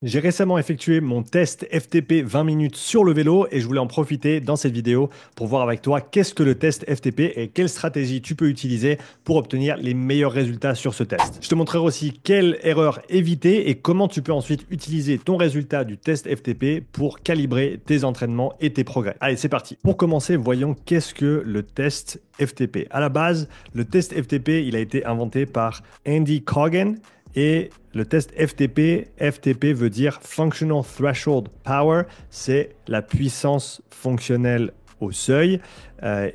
J'ai récemment effectué mon test FTP 20 minutes sur le vélo et je voulais en profiter dans cette vidéo pour voir avec toi qu'est-ce que le test FTP et quelle stratégie tu peux utiliser pour obtenir les meilleurs résultats sur ce test. Je te montrerai aussi quelle erreur éviter et comment tu peux ensuite utiliser ton résultat du test FTP pour calibrer tes entraînements et tes progrès. Allez, c'est parti. Pour commencer, voyons qu'est-ce que le test FTP. À la base, le test FTP, il a été inventé par Andy Coggan. Et le test FTP, FTP veut dire Functional Threshold Power, c'est la puissance fonctionnelle au seuil.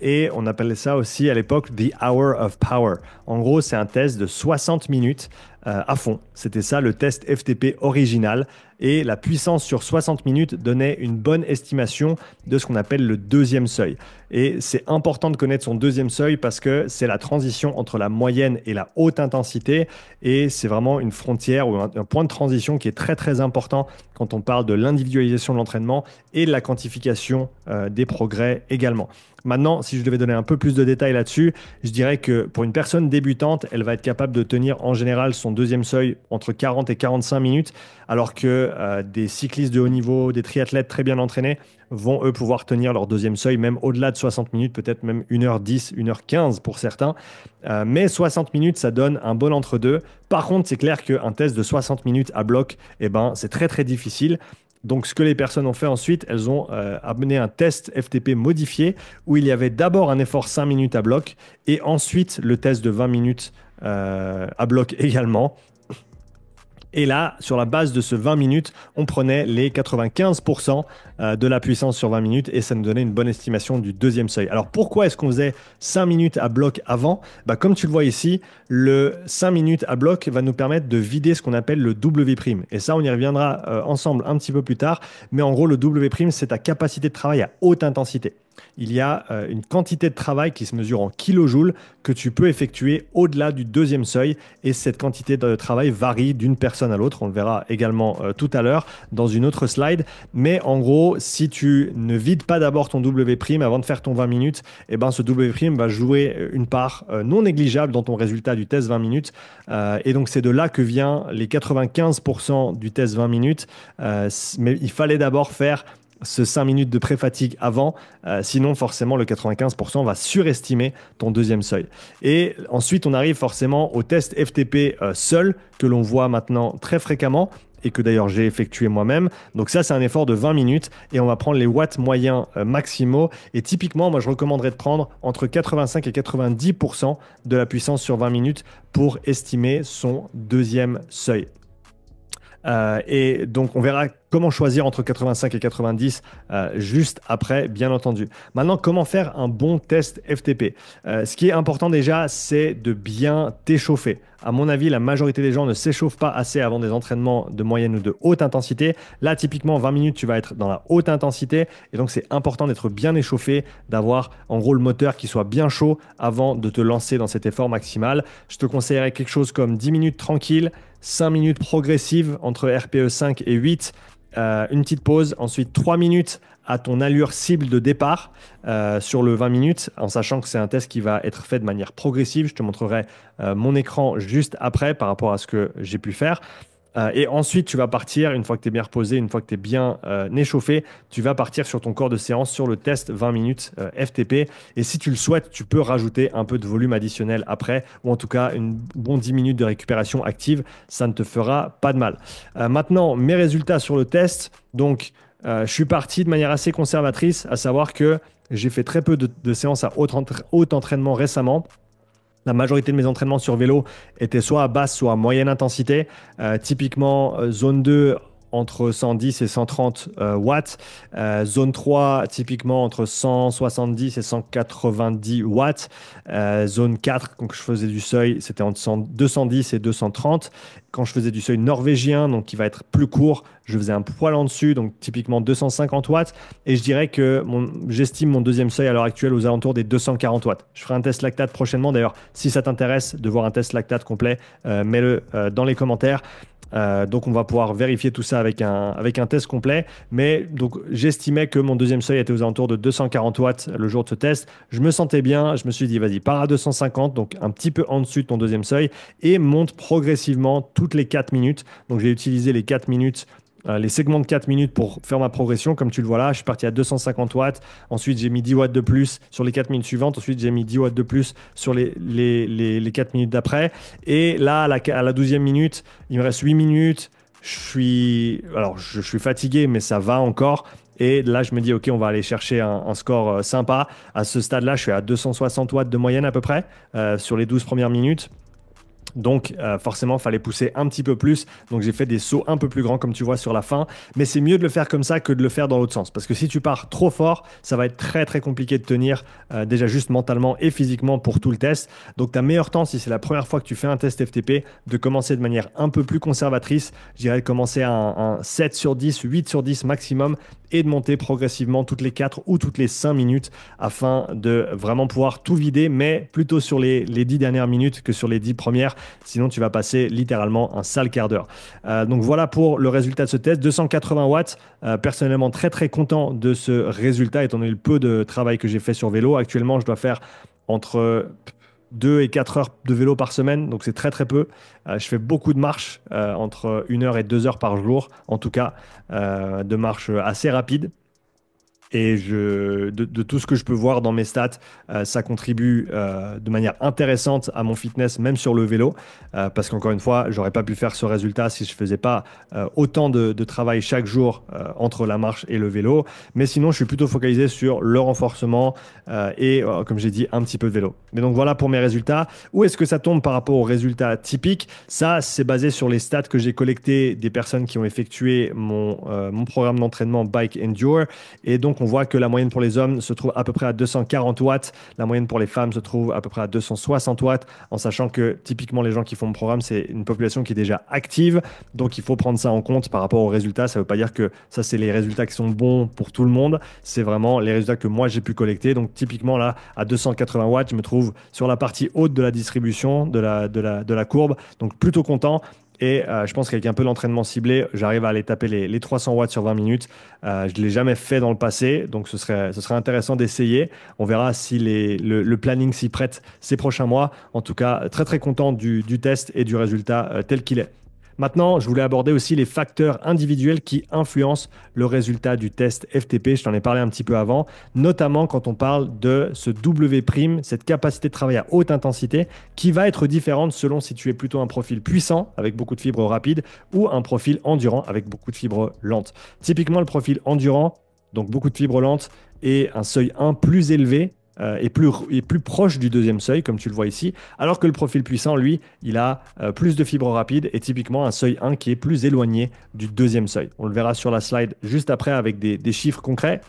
Et on appelait ça aussi à l'époque The Hour of Power. En gros, c'est un test de 60 minutes à fond. C'était ça le test FTP original. Et la puissance sur 60 minutes donnait une bonne estimation de ce qu'on appelle le deuxième seuil. Et c'est important de connaître son deuxième seuil parce que c'est la transition entre la moyenne et la haute intensité. Et c'est vraiment une frontière ou un point de transition qui est très très important quand on parle de l'individualisation de l'entraînement et de la quantification des progrès également. Maintenant, si je devais donner un peu plus de détails là-dessus, je dirais que pour une personne débutante, elle va être capable de tenir en général son deuxième seuil entre 40 et 45 minutes, alors que des cyclistes de haut niveau, des triathlètes très bien entraînés vont eux pouvoir tenir leur deuxième seuil même au-delà de 60 minutes, peut-être même 1h10, 1h15 pour certains. Mais 60 minutes, ça donne un bon entre-deux. Par contre, c'est clair qu'un test de 60 minutes à bloc, eh ben, c'est très très difficile. Donc, ce que les personnes ont fait ensuite, elles ont amené un test FTP modifié où il y avait d'abord un effort 5 minutes à bloc et ensuite le test de 20 minutes à bloc également. Et là, sur la base de ce 20 minutes, on prenait les 95% de la puissance sur 20 minutes et ça nous donnait une bonne estimation du deuxième seuil. Alors pourquoi est-ce qu'on faisait 5 minutes à bloc avant? Comme tu le vois ici, le 5 minutes à bloc va nous permettre de vider ce qu'on appelle le W'. Et ça, on y reviendra ensemble un petit peu plus tard. Mais en gros, le W', c'est ta capacité de travail à haute intensité. Il y a une quantité de travail qui se mesure en kilojoules que tu peux effectuer au-delà du deuxième seuil et cette quantité de travail varie d'une personne à l'autre. On le verra également tout à l'heure dans une autre slide. Mais en gros, si tu ne vides pas d'abord ton W' avant de faire ton 20 minutes, eh ben, ce W' va jouer une part non négligeable dans ton résultat du test 20 minutes. Et donc, c'est de là que vient les 95% du test 20 minutes. Mais il fallait d'abord faire ce 5 minutes de pré-fatigue avant, sinon forcément le 95% va surestimer ton deuxième seuil. Et ensuite on arrive forcément au test FTP seul, que l'on voit maintenant très fréquemment, et que d'ailleurs j'ai effectué moi-même. Donc ça c'est un effort de 20 minutes, et on va prendre les watts moyens maximaux, et typiquement moi je recommanderais de prendre entre 85 et 90% de la puissance sur 20 minutes pour estimer son deuxième seuil. Et donc, on verra comment choisir entre 85 et 90 juste après, bien entendu. Maintenant, comment faire un bon test FTP? Ce qui est important déjà, c'est de bien t'échauffer. À mon avis, la majorité des gens ne s'échauffent pas assez avant des entraînements de moyenne ou de haute intensité. Là, typiquement, 20 minutes, tu vas être dans la haute intensité. Et donc, c'est important d'être bien échauffé, d'avoir en gros le moteur qui soit bien chaud avant de te lancer dans cet effort maximal. Je te conseillerais quelque chose comme 10 minutes tranquille, 5 minutes progressives entre RPE 5 et 8, une petite pause, ensuite 3 minutes à ton allure cible de départ sur le 20 minutes, en sachant que c'est un test qui va être fait de manière progressive. Je te montrerai mon écran juste après par rapport à ce que j'ai pu faire. Et ensuite, tu vas partir, une fois que tu es bien reposé, une fois que tu es bien échauffé, tu vas partir sur ton corps de séance sur le test 20 minutes FTP. Et si tu le souhaites, tu peux rajouter un peu de volume additionnel après, ou en tout cas une bonne 10 minutes de récupération active. Ça ne te fera pas de mal. Maintenant, mes résultats sur le test. Donc, je suis parti de manière assez conservatrice, à savoir que j'ai fait très peu de séances à haut entraînement récemment. La majorité de mes entraînements sur vélo étaient soit à basse, soit à moyenne intensité. Typiquement, zone 2 entre 110 et 130 watts. Zone 3, typiquement entre 170 et 190 watts. Zone 4, quand je faisais du seuil, c'était entre 210 et 230. Quand je faisais du seuil norvégien, donc qui va être plus court, je faisais un poil en dessus, donc typiquement 250 watts. Et je dirais que j'estime mon deuxième seuil à l'heure actuelle aux alentours des 240 watts. Je ferai un test lactate prochainement. D'ailleurs, si ça t'intéresse de voir un test lactate complet, mets-le dans les commentaires. Donc on va pouvoir vérifier tout ça avec un test complet. Mais donc j'estimais que mon deuxième seuil était aux alentours de 240 watts le jour de ce test. Je me sentais bien, je me suis dit vas-y, pars à 250, donc un petit peu en dessus de ton deuxième seuil, et monte progressivement toutes les 4 minutes. Donc j'ai utilisé les 4 minutes les segments de 4 minutes pour faire ma progression. Comme tu le vois là, je suis parti à 250 watts. Ensuite, j'ai mis 10 watts de plus sur les 4 minutes suivantes. Ensuite, j'ai mis 10 watts de plus sur les 4 minutes d'après. Et là, à la 12e minute, il me reste 8 minutes. Je suis fatigué, mais ça va encore. Et là, je me dis, OK, on va aller chercher un score sympa. À ce stade-là, je suis à 260 watts de moyenne à peu près sur les 12 premières minutes. Donc forcément, il fallait pousser un petit peu plus. Donc j'ai fait des sauts un peu plus grands comme tu vois sur la fin. Mais c'est mieux de le faire comme ça que de le faire dans l'autre sens. Parce que si tu pars trop fort, ça va être très très compliqué de tenir déjà juste mentalement et physiquement pour tout le test. Donc ta meilleur temps, si c'est la première fois que tu fais un test FTP, de commencer de manière un peu plus conservatrice. Je dirais de commencer à un 7 sur 10, 8 sur 10 maximum et de monter progressivement toutes les 4 ou toutes les 5 minutes afin de vraiment pouvoir tout vider, mais plutôt sur les 10 dernières minutes que sur les 10 premières. Sinon, tu vas passer littéralement un sale quart d'heure. Donc voilà pour le résultat de ce test. 280 watts. Personnellement, très très content de ce résultat étant donné le peu de travail que j'ai fait sur vélo. Actuellement, je dois faire entre 2 et 4 heures de vélo par semaine, donc c'est très très peu. Je fais beaucoup de marches, entre 1 heure et 2 heures par jour, en tout cas, de marches assez rapides. Et de tout ce que je peux voir dans mes stats, ça contribue de manière intéressante à mon fitness, même sur le vélo. Parce qu'encore une fois, j'aurais pas pu faire ce résultat si je faisais pas autant de travail chaque jour entre la marche et le vélo. Mais sinon, je suis plutôt focalisé sur le renforcement comme j'ai dit, un petit peu de vélo. Mais donc voilà pour mes résultats. Où est-ce que ça tombe par rapport aux résultats typiques? Ça, c'est basé sur les stats que j'ai collectés des personnes qui ont effectué mon programme d'entraînement Bike Endure. Et donc, on voit que la moyenne pour les hommes se trouve à peu près à 240 watts. La moyenne pour les femmes se trouve à peu près à 260 watts, en sachant que typiquement les gens qui font mon programme, c'est une population qui est déjà active. Donc il faut prendre ça en compte par rapport aux résultats. Ça ne veut pas dire que ça, c'est les résultats qui sont bons pour tout le monde. C'est vraiment les résultats que moi, j'ai pu collecter. Donc typiquement là, à 280 watts, je me trouve sur la partie haute de la distribution de la courbe. Donc plutôt content. Et je pense qu'avec un peu d'entraînement ciblé, j'arrive à aller taper les 300 watts sur 20 minutes. Je ne l'ai jamais fait dans le passé, donc ce serait intéressant d'essayer. On verra si le planning s'y prête ces prochains mois. En tout cas, très très content du test et du résultat tel qu'il est. Maintenant, je voulais aborder aussi les facteurs individuels qui influencent le résultat du test FTP. Je t'en ai parlé un petit peu avant, notamment quand on parle de ce W', cette capacité de travail à haute intensité qui va être différente selon si tu es plutôt un profil puissant avec beaucoup de fibres rapides ou un profil endurant avec beaucoup de fibres lentes. Typiquement, le profil endurant, donc beaucoup de fibres lentes et un seuil 1 plus élevé, et plus proche du deuxième seuil, comme tu le vois ici, alors que le profil puissant, lui, il a plus de fibres rapides et typiquement un seuil 1 qui est plus éloigné du deuxième seuil. On le verra sur la slide juste après avec des chiffres concrets.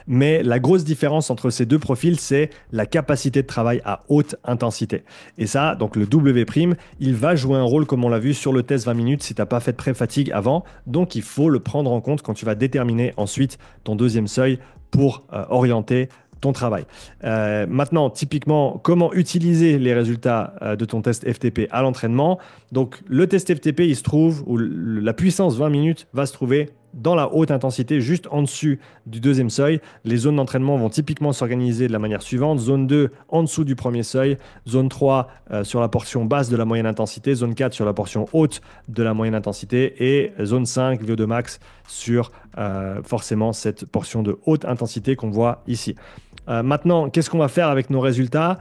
Mais la grosse différence entre ces deux profils, c'est la capacité de travail à haute intensité. Et ça, donc le W', il va jouer un rôle, comme on l'a vu sur le test 20 minutes, si tu n'as pas fait de pré-fatigue avant. Donc, il faut le prendre en compte quand tu vas déterminer ensuite ton deuxième seuil pour orienter ton travail. Maintenant, typiquement, comment utiliser les résultats de ton test FTP à l'entraînement? Donc, le test FTP, il se trouve, ou la puissance 20 minutes va se trouver dans la haute intensité, juste en dessus du deuxième seuil. Les zones d'entraînement vont typiquement s'organiser de la manière suivante. Zone 2, en dessous du premier seuil. Zone 3, sur la portion basse de la moyenne intensité. Zone 4, sur la portion haute de la moyenne intensité. Et zone 5, VO2 max, sur forcément cette portion de haute intensité qu'on voit ici. Maintenant, qu'est-ce qu'on va faire avec nos résultats?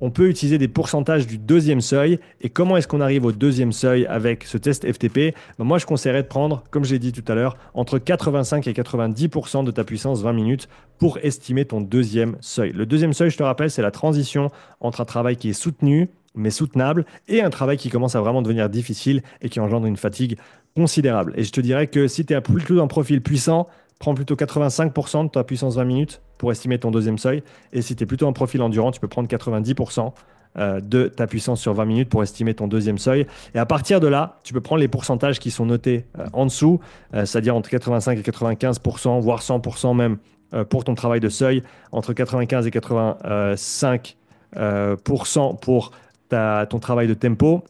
On peut utiliser des pourcentages du deuxième seuil. Et comment est-ce qu'on arrive au deuxième seuil avec ce test FTP? Moi, je conseillerais de prendre, comme j'ai dit tout à l'heure, entre 85 et 90% de ta puissance 20 minutes pour estimer ton deuxième seuil. Le deuxième seuil, je te rappelle, c'est la transition entre un travail qui est soutenu, mais soutenable, et un travail qui commence à vraiment devenir difficile et qui engendre une fatigue considérable. Et je te dirais que si tu es plutôt un profil puissant, prends plutôt 85% de ta puissance 20 minutes pour estimer ton deuxième seuil. Et si tu es plutôt un profil endurant, tu peux prendre 90% de ta puissance sur 20 minutes pour estimer ton deuxième seuil. Et à partir de là, tu peux prendre les pourcentages qui sont notés en dessous, c'est-à-dire entre 85 et 95%, voire 100% même pour ton travail de seuil, entre 95 et 85% pour ton travail de tempo.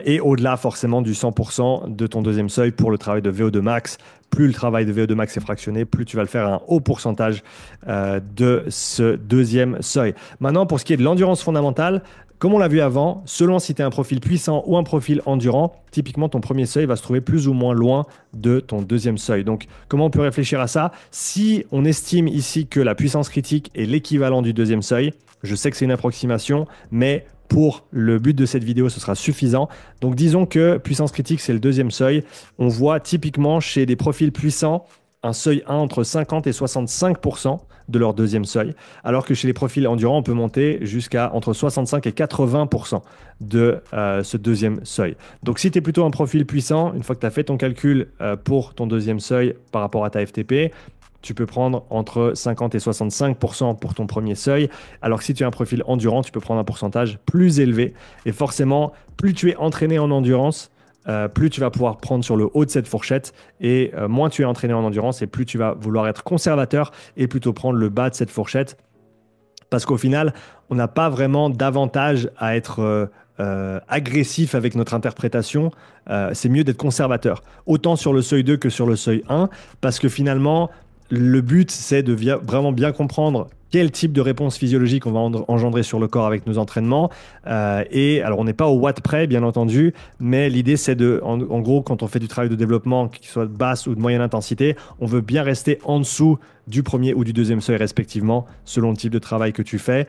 Et au-delà forcément du 100% de ton deuxième seuil pour le travail de VO2 max. Plus le travail de VO2 max est fractionné, plus tu vas le faire à un haut pourcentage de ce deuxième seuil. Maintenant, pour ce qui est de l'endurance fondamentale, Comme on l'a vu avant, selon si tu es un profil puissant ou un profil endurant, typiquement ton premier seuil va se trouver plus ou moins loin de ton deuxième seuil. Donc, comment on peut réfléchir à ça? Si on estime ici que la puissance critique est l'équivalent du deuxième seuil, je sais que c'est une approximation, mais pour le but de cette vidéo, ce sera suffisant. Donc, disons que puissance critique, c'est le deuxième seuil. On voit typiquement chez des profils puissants un seuil 1 entre 50 et 65% de leur deuxième seuil, alors que chez les profils endurants, on peut monter jusqu'à entre 65 et 80% de ce deuxième seuil. Donc si tu es plutôt un profil puissant, une fois que tu as fait ton calcul pour ton deuxième seuil par rapport à ta FTP, tu peux prendre entre 50 et 65% pour ton premier seuil, alors que si tu as un profil endurant, tu peux prendre un pourcentage plus élevé. Et forcément, plus tu es entraîné en endurance, plus tu vas pouvoir prendre sur le haut de cette fourchette et moins tu es entraîné en endurance et plus tu vas vouloir être conservateur et plutôt prendre le bas de cette fourchette. Parce qu'au final, on n'a pas vraiment d'avantage à être agressif avec notre interprétation. C'est mieux d'être conservateur, autant sur le seuil 2 que sur le seuil 1, parce que finalement, le but, c'est de vraiment bien comprendre quel type de réponse physiologique on va engendrer sur le corps avec nos entraînements. Et alors, on n'est pas au watt près, bien entendu, mais l'idée, c'est en gros, quand on fait du travail de développement, qu'il soit de basse ou de moyenne intensité, on veut bien rester en dessous du premier ou du deuxième seuil respectivement, selon le type de travail que tu fais.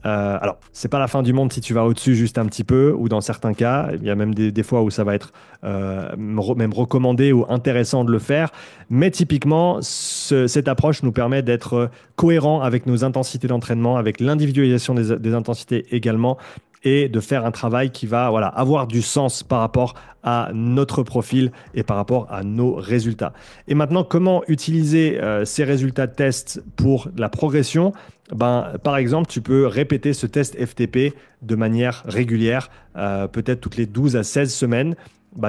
Alors, c'est pas la fin du monde si tu vas au-dessus juste un petit peu, ou dans certains cas, il y a même des fois où ça va être même recommandé ou intéressant de le faire. Mais typiquement, cette approche nous permet d'être cohérent avec nos intensités d'entraînement, avec l'individualisation des intensités également, et de faire un travail qui va voilà, avoir du sens par rapport à notre profil et par rapport à nos résultats. Et maintenant, comment utiliser ces résultats de test pour la progression? Par exemple, tu peux répéter ce test FTP de manière régulière, peut-être toutes les 12 à 16 semaines.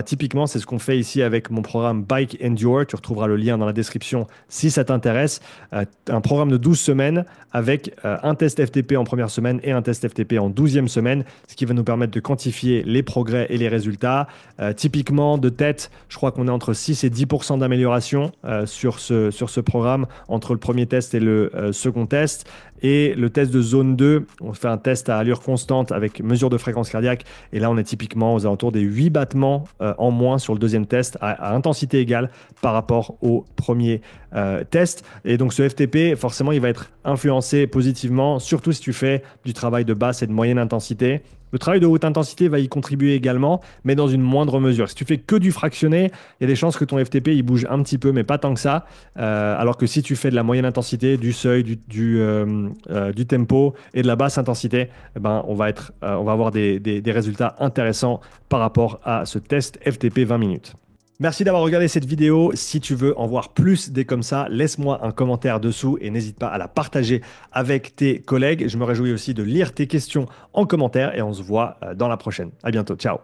Typiquement, c'est ce qu'on fait ici avec mon programme Bike Endure. Tu retrouveras le lien dans la description si ça t'intéresse. Un programme de 12 semaines avec un test FTP en première semaine et un test FTP en 12e semaine, ce qui va nous permettre de quantifier les progrès et les résultats. Typiquement, de tête, je crois qu'on est entre 6 et 10% d'amélioration sur ce programme entre le premier test et le second test. Et le test de zone 2, on fait un test à allure constante avec mesure de fréquence cardiaque. Et là, on est typiquement aux alentours des 8 battements en moins sur le deuxième test à intensité égale par rapport au premier test. Et donc, ce FTP, forcément, il va être influencé positivement, surtout si tu fais du travail de basse et de moyenne intensité. Le travail de haute intensité va y contribuer également, mais dans une moindre mesure. Si tu fais que du fractionné, il y a des chances que ton FTP il bouge un petit peu, mais pas tant que ça. Alors que si tu fais de la moyenne intensité, du seuil, du tempo et de la basse intensité, on va avoir des résultats intéressants par rapport à ce test FTP 20 minutes. Merci d'avoir regardé cette vidéo. Si tu veux en voir plus des comme ça, laisse-moi un commentaire dessous et n'hésite pas à la partager avec tes collègues. Je me réjouis aussi de lire tes questions en commentaire et on se voit dans la prochaine. À bientôt. Ciao.